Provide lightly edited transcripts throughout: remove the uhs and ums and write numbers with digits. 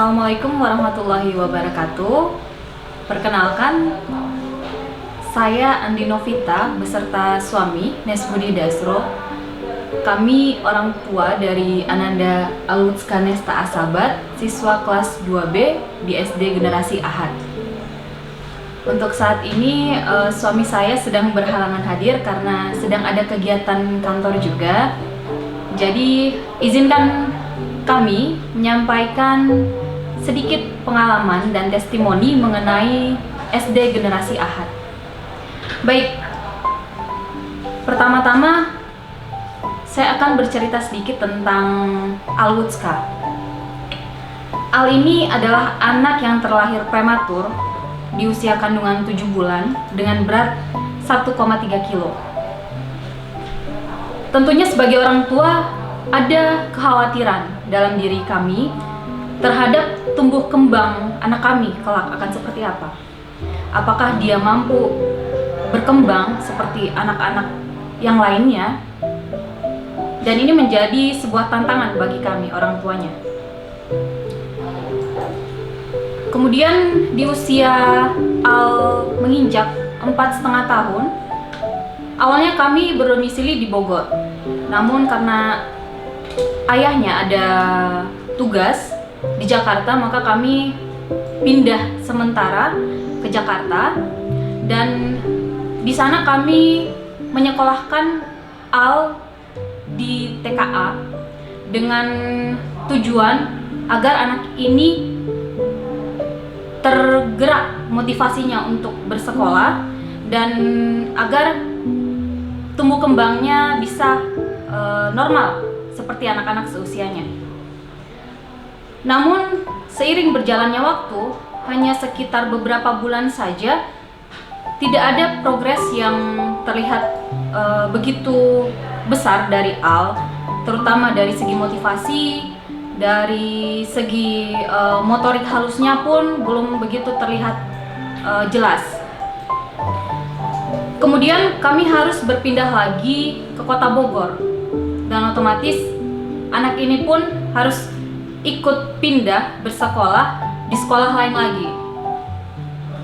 Assalamualaikum warahmatullahi wabarakatuh. Perkenalkan, saya Andi Novita beserta suami Nesbudi Dasro. Kami orang tua dari Ananda Alutska Nesta Asabat, siswa kelas 2B di SD Generasi Ahad. Untuk saat ini suami saya sedang berhalangan hadir karena sedang ada kegiatan kantor juga. Jadi izinkan kami menyampaikan sedikit pengalaman dan testimoni mengenai SD Generasi Ahad. Baik, pertama-tama saya akan bercerita sedikit tentang Alutska. Al ini adalah anak yang terlahir prematur di usia kandungan 7 bulan dengan berat 1,3 kilo. Tentunya sebagai orang tua ada kekhawatiran dalam diri kami terhadap tumbuh kembang anak kami kelak akan seperti apa. Apakah dia mampu berkembang seperti anak-anak yang lainnya? Dan ini menjadi sebuah tantangan bagi kami orang tuanya. Kemudian di usia Al menginjak 4,5 tahun, awalnya kami berdomisili di Bogor. Namun karena ayahnya ada tugas di Jakarta, maka kami pindah sementara ke Jakarta, dan di sana kami menyekolahkan Al di TKA dengan tujuan agar anak ini tergerak motivasinya untuk bersekolah dan agar tumbuh kembangnya bisa normal seperti anak-anak seusianya. Namun seiring berjalannya waktu, hanya sekitar beberapa bulan saja, tidak ada progres yang terlihat begitu besar dari Al, terutama dari segi motivasi, dari segi motorik halusnya pun belum begitu terlihat jelas. Kemudian kami harus berpindah lagi ke kota Bogor, dan otomatis anak ini pun harus ikut pindah bersekolah di sekolah lain lagi.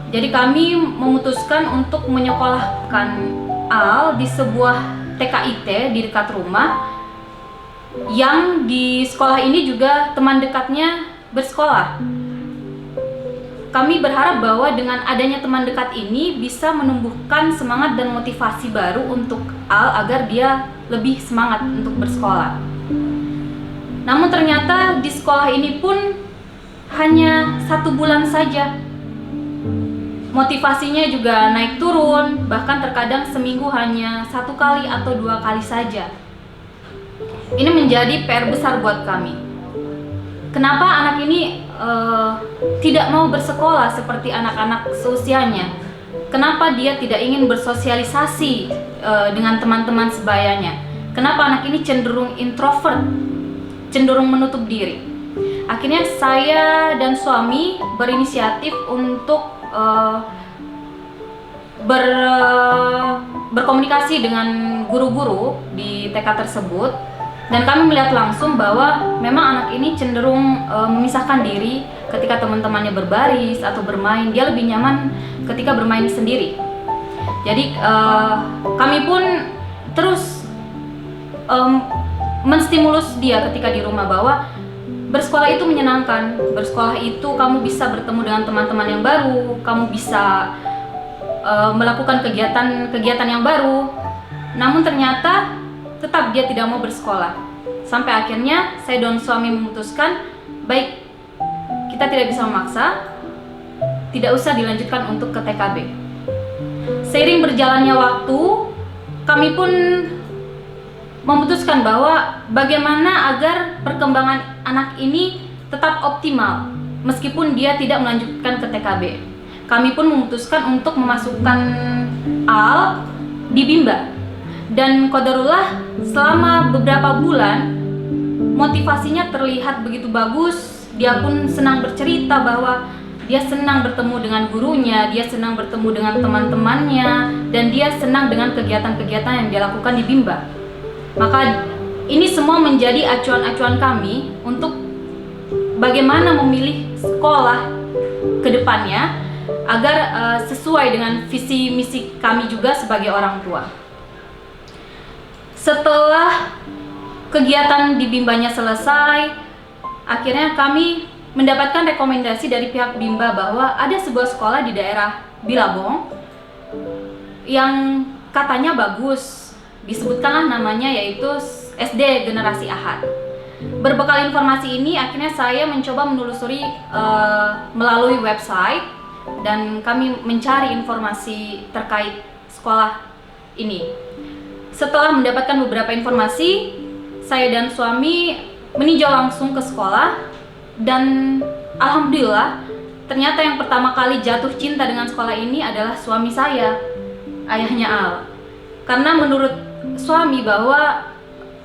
Jadi kami memutuskan untuk menyekolahkan Al di sebuah TKIT di dekat rumah, yang di sekolah ini juga teman dekatnya bersekolah. Kami berharap bahwa dengan adanya teman dekat ini bisa menumbuhkan semangat dan motivasi baru untuk Al agar dia lebih semangat untuk bersekolah. Namun ternyata di sekolah ini pun hanya 1 bulan saja. Motivasinya juga naik turun, bahkan terkadang seminggu hanya 1 kali atau 2 kali saja. Ini menjadi PR besar buat kami. Kenapa anak ini tidak mau bersekolah seperti anak-anak seusianya? Kenapa dia tidak ingin bersosialisasi dengan teman-teman sebayanya? Kenapa anak ini cenderung introvert, cenderung menutup diri? Akhirnya saya dan suami berinisiatif untuk berkomunikasi dengan guru-guru di TK tersebut, dan kami melihat langsung bahwa memang anak ini cenderung memisahkan diri ketika teman-temannya berbaris atau bermain. Dia lebih nyaman ketika bermain sendiri. Jadi kami pun terus menstimulus dia ketika di rumah bahwa bersekolah itu menyenangkan. Bersekolah itu kamu bisa bertemu dengan teman-teman yang baru, kamu bisa melakukan kegiatan yang baru. Namun ternyata tetap dia tidak mau bersekolah. Sampai akhirnya saya dan suami memutuskan, baik, kita tidak bisa memaksa, tidak usah dilanjutkan untuk ke TKB. Seiring berjalannya waktu, kami pun memutuskan bahwa bagaimana agar perkembangan anak ini tetap optimal meskipun dia tidak melanjutkan ke TKB. Kami pun memutuskan untuk memasukkan Al di Bimba. Dan qadarullah selama beberapa bulan motivasinya terlihat begitu bagus. Dia pun senang bercerita bahwa dia senang bertemu dengan gurunya, dia senang bertemu dengan teman-temannya, dan dia senang dengan kegiatan-kegiatan yang dia lakukan di Bimba. Maka ini semua menjadi acuan-acuan kami untuk bagaimana memilih sekolah ke depannya agar sesuai dengan visi misi kami juga sebagai orang tua. Setelah kegiatan di Bimbanya selesai, akhirnya kami mendapatkan rekomendasi dari pihak Bimba bahwa ada sebuah sekolah di daerah Bilabong yang katanya bagus. Disebutkanlah namanya, yaitu SD Generasi Ahad. Berbekal informasi ini, akhirnya saya mencoba menelusuri melalui website dan kami mencari informasi terkait sekolah ini. Setelah mendapatkan beberapa informasi, saya dan suami meninjau langsung ke sekolah dan alhamdulillah ternyata yang pertama kali jatuh cinta dengan sekolah ini adalah suami saya, ayahnya Al. Karena menurut suami bahwa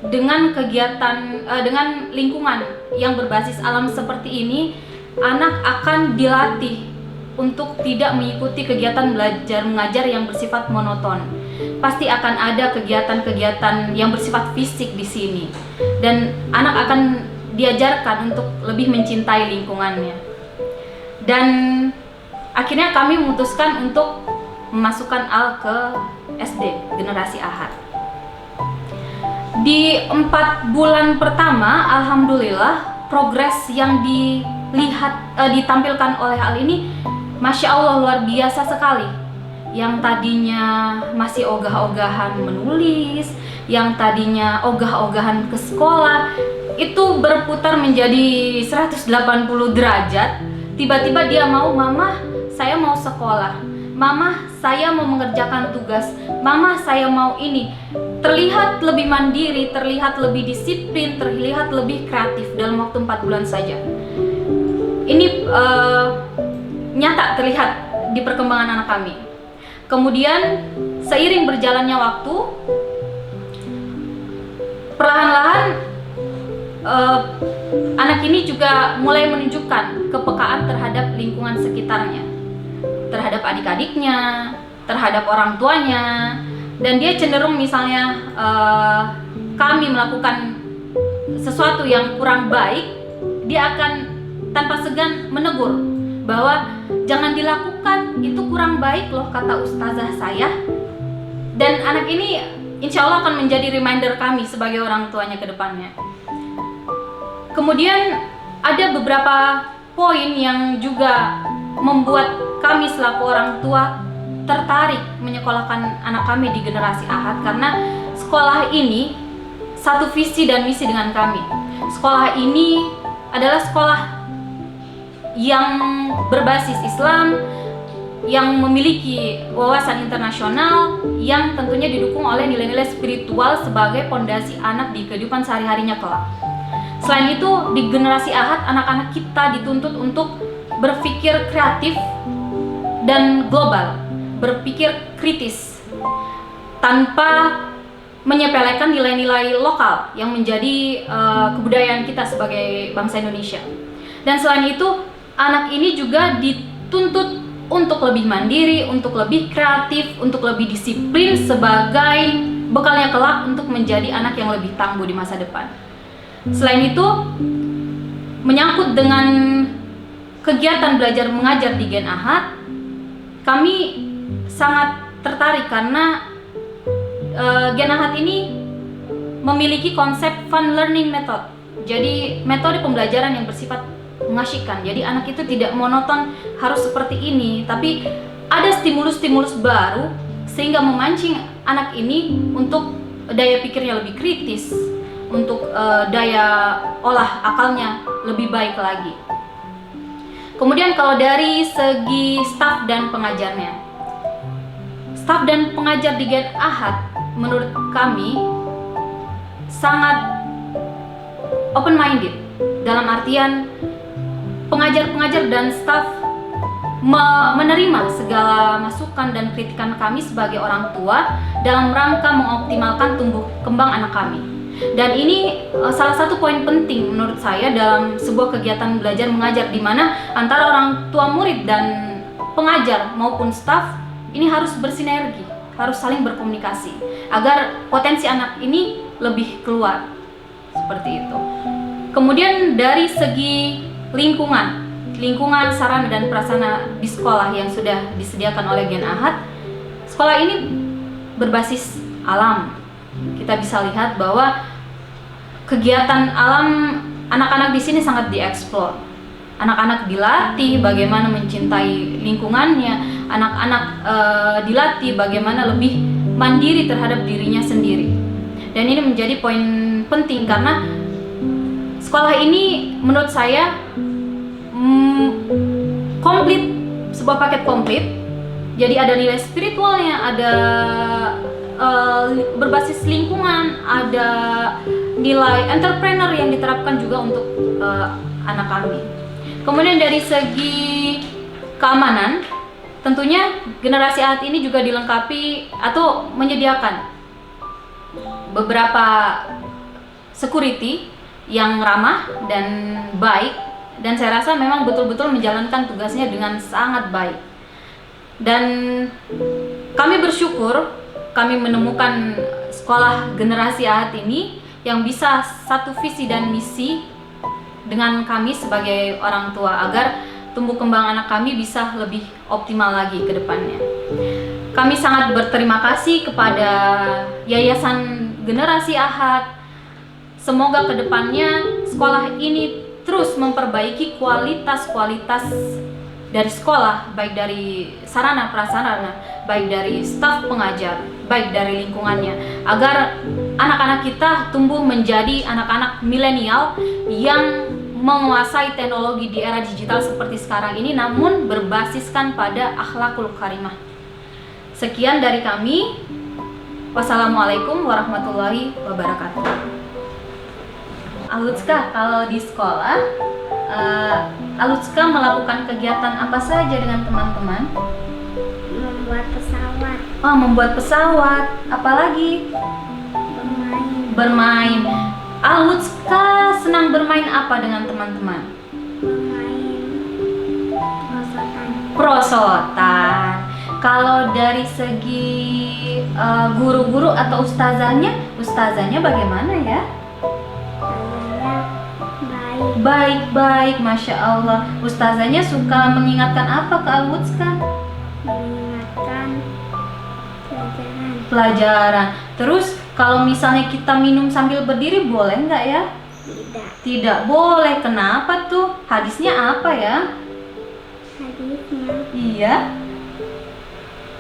dengan kegiatan, dengan lingkungan yang berbasis alam seperti ini, anak akan dilatih untuk tidak mengikuti kegiatan belajar mengajar yang bersifat monoton. Pasti akan ada kegiatan-kegiatan yang bersifat fisik di sini, dan anak akan diajarkan untuk lebih mencintai lingkungannya. Dan akhirnya kami memutuskan untuk memasukkan Al ke SD Generasi Ahad. Di 4 bulan pertama, alhamdulillah progres yang ditampilkan oleh Al ini, Masya Allah, luar biasa sekali. Yang tadinya masih ogah-ogahan menulis, yang tadinya ogah-ogahan ke sekolah, itu berputar menjadi 180 derajat. Tiba-tiba dia mau, "Mama, saya mau sekolah. Mama, saya mau mengerjakan tugas. Mama, saya mau ini." Terlihat lebih mandiri, terlihat lebih disiplin, terlihat lebih kreatif dalam waktu 4 bulan saja. Ini nyata terlihat di perkembangan anak kami. Kemudian seiring berjalannya waktu, perlahan-lahan anak ini juga mulai menunjukkan kepekaan terhadap lingkungan sekitarnya, terhadap adik-adiknya, terhadap orang tuanya. Dan dia cenderung misalnya kami melakukan sesuatu yang kurang baik, dia akan tanpa segan menegur bahwa jangan dilakukan, itu kurang baik loh, kata ustazah saya. Dan anak ini insya Allah akan menjadi reminder kami sebagai orang tuanya ke depannya. Kemudian ada beberapa poin yang juga membuat kami selaku orang tua tertarik menyekolahkan anak kami di Generasi Ahad, karena sekolah ini satu visi dan misi dengan kami. Sekolah ini adalah sekolah yang berbasis Islam, yang memiliki wawasan internasional, yang tentunya didukung oleh nilai-nilai spiritual sebagai pondasi anak di kehidupan sehari-harinya kelak. Selain itu, di Generasi Ahad, anak-anak kita dituntut untuk berpikir kreatif dan global, berpikir kritis tanpa menyepelekan nilai-nilai lokal yang menjadi kebudayaan kita sebagai bangsa Indonesia. Dan selain itu, anak ini juga dituntut untuk lebih mandiri, untuk lebih kreatif, untuk lebih disiplin sebagai bekalnya kelak untuk menjadi anak yang lebih tangguh di masa depan. Selain itu, menyangkut dengan kegiatan belajar mengajar di Gen Ahad, kami sangat tertarik karena Gen Ahad ini memiliki konsep fun learning method. Jadi metode pembelajaran yang bersifat mengasyikkan. Jadi anak itu tidak monoton harus seperti ini, tapi ada stimulus-stimulus baru sehingga memancing anak ini untuk daya pikirnya lebih kritis, untuk daya olah akalnya lebih baik lagi. Kemudian kalau dari segi staf dan pengajarnya, staf dan pengajar di Gen Ahad menurut kami sangat open minded, dalam artian pengajar-pengajar dan staf menerima segala masukan dan kritikan kami sebagai orang tua dalam rangka mengoptimalkan tumbuh kembang anak kami. Dan ini salah satu poin penting menurut saya dalam sebuah kegiatan belajar mengajar, di mana antara orang tua murid dan pengajar maupun staf ini harus bersinergi, harus saling berkomunikasi agar potensi anak ini lebih keluar, seperti itu. Kemudian dari segi lingkungan sarana dan prasarana di sekolah yang sudah disediakan oleh Gen Ahad. Sekolah ini berbasis alam. Kita bisa lihat bahwa kegiatan alam anak-anak di sini sangat dieksplor. Anak-anak dilatih bagaimana mencintai lingkungannya. Anak-anak dilatih bagaimana lebih mandiri terhadap dirinya sendiri. Dan ini menjadi poin penting karena sekolah ini menurut saya komplit, sebuah paket komplit. Jadi ada nilai spiritualnya, ada berbasis lingkungan, ada nilai entrepreneur yang diterapkan juga untuk anak kami. Kemudian dari segi keamanan, tentunya generasi Ahad ini juga dilengkapi atau menyediakan beberapa security yang ramah dan baik, dan saya rasa memang betul-betul menjalankan tugasnya dengan sangat baik. Dan kami bersyukur kami menemukan sekolah generasi Ahad ini yang bisa satu visi dan misi dengan kami sebagai orang tua agar tumbuh kembang anak kami bisa lebih optimal lagi ke depannya. Kami sangat berterima kasih kepada Yayasan Generasi Ahad. Semoga ke depannya sekolah ini terus memperbaiki kualitas dari sekolah, baik dari sarana prasarana, baik dari staf pengajar, baik dari lingkungannya, agar anak-anak kita tumbuh menjadi anak-anak milenial yang menguasai teknologi di era digital seperti sekarang ini, namun berbasiskan pada akhlakul karimah. Sekian dari kami. Wassalamualaikum warahmatullahi wabarakatuh. Alutska, kalau di sekolah Alutska melakukan kegiatan apa saja dengan teman-teman? Membuat pesawat. Oh, membuat pesawat. Apalagi? Bermain. Alutska senang bermain apa dengan teman-teman? Bermain prosotan. Prosotan. Kalau dari segi guru-guru atau ustazahnya bagaimana ya? Baik, Masya Allah. Ustazahnya suka mengingatkan apa ke Alutska? Mengingatkan Pelajaran. Terus kalau misalnya kita minum sambil berdiri boleh nggak ya? Tidak boleh. Kenapa tuh? Hadisnya apa ya? Hadisnya Iya.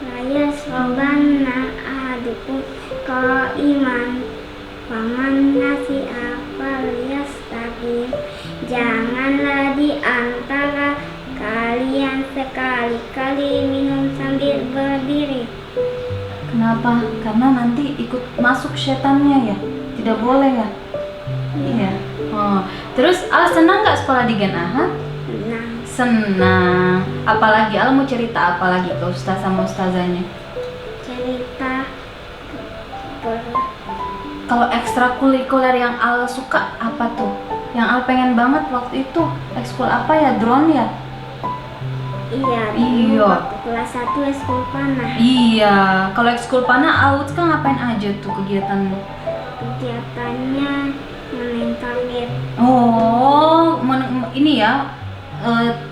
Raya sloganna ahadukum qaiman waman nasi apal yastaqim. Janganlah di antara kalian sekali-kali minum sambil berdiri. Kenapa? Karena nanti ikut masuk setannya ya? Tidak boleh ya? Iya. Oh. Terus Al senang nggak sekolah di Gen Ahad? Senang. Apalagi Al mau cerita apa lagi ke ustaz sama ustazanya? Cerita Kalau ekstrakurikuler yang Al suka apa tuh? Yang Al pengen banget waktu itu ekskul apa ya? Drone ya? Iya. Waktu kelas 1 ekskul panah. Iya. Kalau ekskul panah Al kan ngapain aja tuh kegiatannya? Kegiatannya main target. Oh, ini ya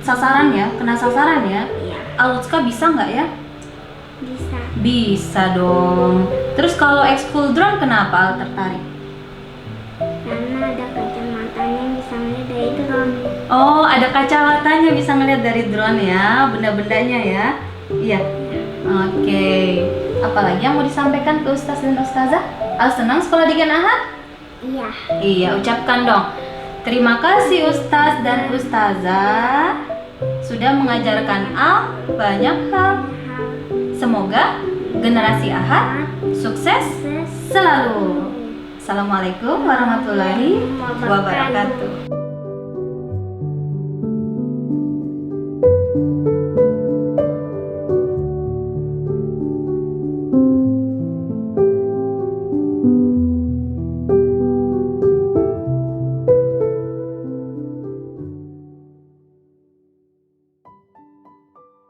sasaran ya, kena sasaran ya? Iya. Alutska bisa nggak ya? Bisa. Bisa dong. Terus kalau ekskul drone kenapa Al tertarik? Karena ada kacamatanya yang bisa melihat dari drone. Oh, ada kacamatanya bisa ngeliat dari drone ya, benda-bendanya ya? Iya. Oke. Apalagi yang mau disampaikan ke ustaz dan ustazah? Al senang sekolah di Gen Ahad? Iya. Iya, ucapkan dong. Terima kasih ustaz dan ustazah sudah mengajarkan Al banyak hal. Semoga generasi Ahad sukses selalu. Assalamualaikum warahmatullahi wabarakatuh.